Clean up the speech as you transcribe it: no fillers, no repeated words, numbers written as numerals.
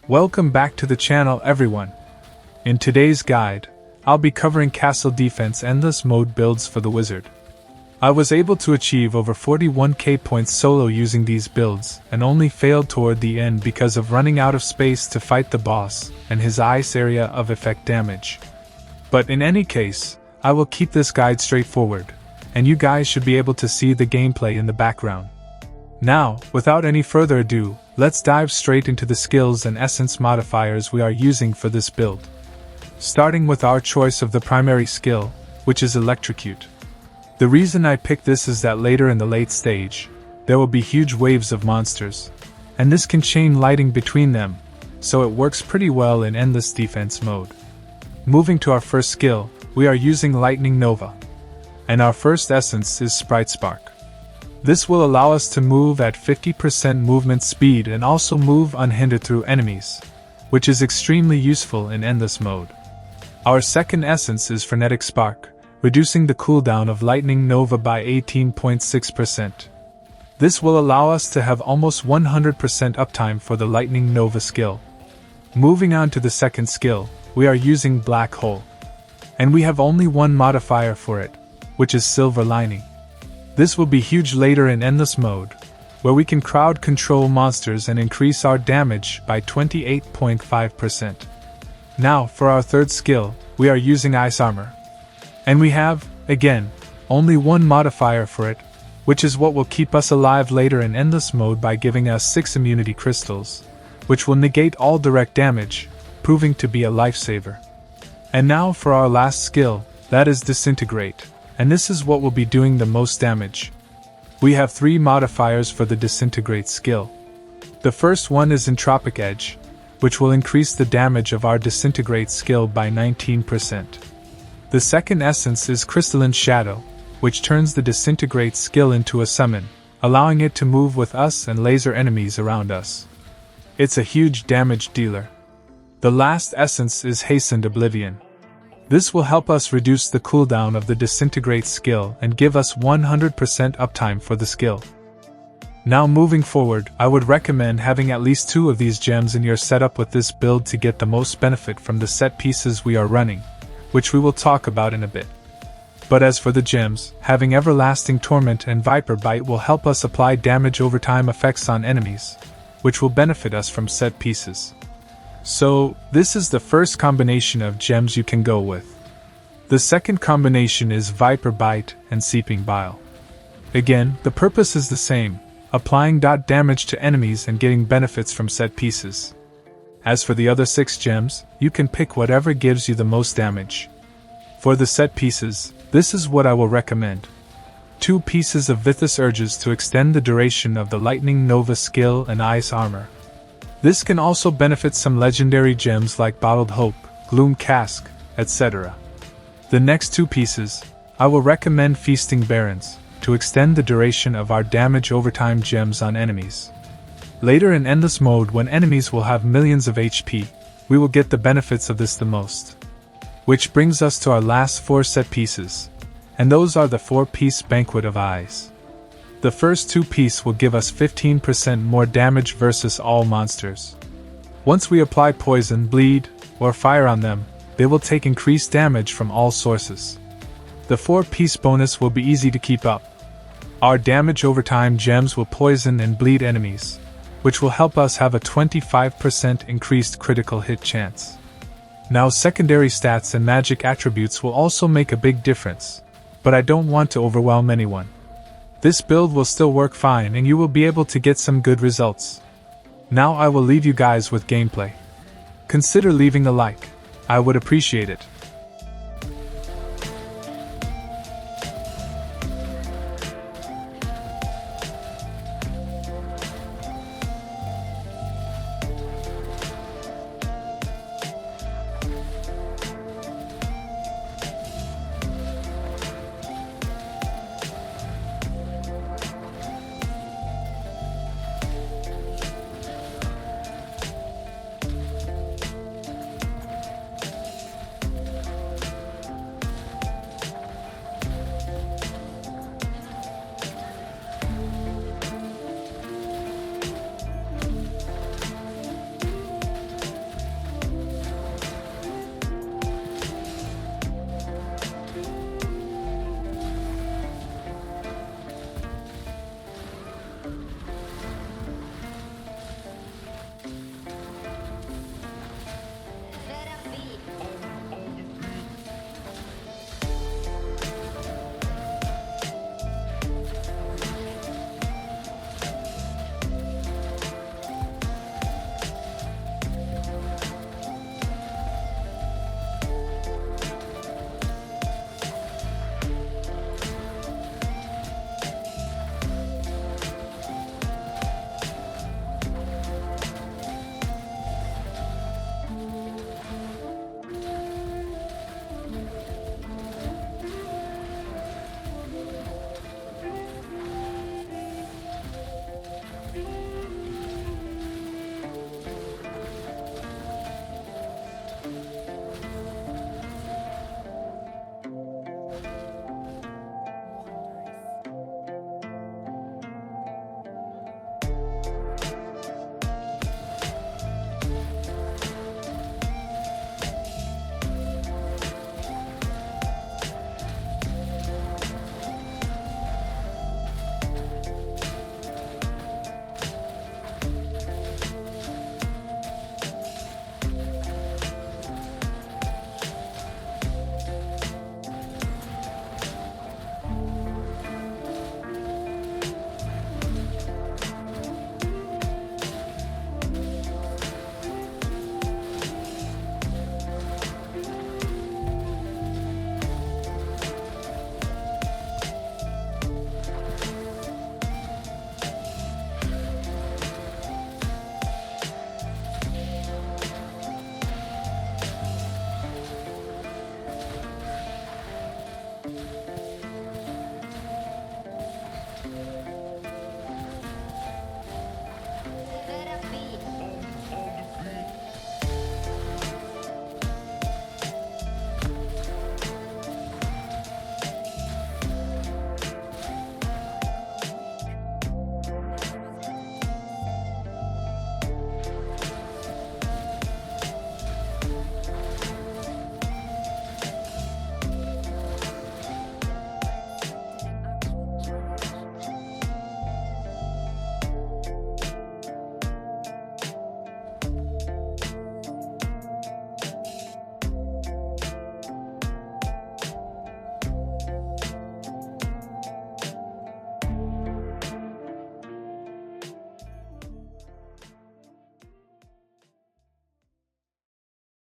Welcome back to the channel, everyone. In today's guide, I'll be covering Castle Defense Endless Mode builds for the Wizard. I was able to achieve over 41k points solo using these builds, and only failed toward the end because of running out of space to fight the boss and his ice area of effect damage. But in any case, I will keep this guide straightforward, and you guys should be able to see the gameplay in the background. Now, without any further ado, let's dive straight into the skills and essence modifiers we are using for this build. Starting with our choice of the primary skill, which is Electrocute. The reason I picked this is that later in the late stage, there will be huge waves of monsters, and this can chain lighting between them, so it works pretty well in Endless Defense mode. Moving to our first skill, we are using Lightning Nova, and our first essence is Sprite Spark. This will allow us to move at 50% movement speed and also move unhindered through enemies, which is extremely useful in Endless mode. Our second essence is Frenetic Spark, reducing the cooldown of Lightning Nova by 18.6%. This will allow us to have almost 100% uptime for the Lightning Nova skill. Moving on to the second skill, we are using Black Hole, and we have only one modifier for it, which is Silver Lining. This will be huge later in Endless mode, where we can crowd control monsters and increase our damage by 28.5%. Now, for our third skill, we are using Ice Armor. And we have, again, only one modifier for it, which is what will keep us alive later in Endless mode by giving us 6 immunity crystals, which will negate all direct damage, proving to be a lifesaver. And now for our last skill, that is Disintegrate. And this is what will be doing the most damage. We have 3 modifiers for the Disintegrate skill. The first one is Entropic Edge, which will increase the damage of our Disintegrate skill by 19%. The second essence is Crystalline Shadow, which turns the Disintegrate skill into a summon, allowing it to move with us and laser enemies around us. It's a huge damage dealer. The last essence is Hastened Oblivion. This will help us reduce the cooldown of the Disintegrate skill and give us 100% uptime for the skill. Now moving forward, I would recommend having at least 2 of these gems in your setup with this build to get the most benefit from the set pieces we are running, which we will talk about in a bit. But as for the gems, having Everlasting Torment and Viper Bite will help us apply damage over time effects on enemies, which will benefit us from set pieces. So, this is the first combination of gems you can go with. The second combination is Viper Bite and Seeping Bile. Again, the purpose is the same, applying damage to enemies and getting benefits from set pieces. As for the other 6 gems, you can pick whatever gives you the most damage. For the set pieces, this is what I will recommend. 2 pieces of Vithous Urges to extend the duration of the Lightning Nova skill and Ice Armor. This can also benefit some legendary gems like Bottled Hope, Gloom Cask, etc. The next 2 pieces, I will recommend Feasting Barons, to extend the duration of our damage over time gems on enemies. Later in Endless mode, when enemies will have millions of HP, we will get the benefits of this the most. Which brings us to our last 4 set pieces, and those are the 4-piece Banquet of Eyes. The first 2 pieces will give us 15% more damage versus all monsters. Once we apply poison, bleed, or fire on them, they will take increased damage from all sources. The 4-piece bonus will be easy to keep up. Our damage over time gems will poison and bleed enemies, which will help us have a 25% increased critical hit chance. Now secondary stats and magic attributes will also make a big difference, but I don't want to overwhelm anyone. This build will still work fine and you will be able to get some good results. Now I will leave you guys with gameplay. Consider leaving a like, I would appreciate it.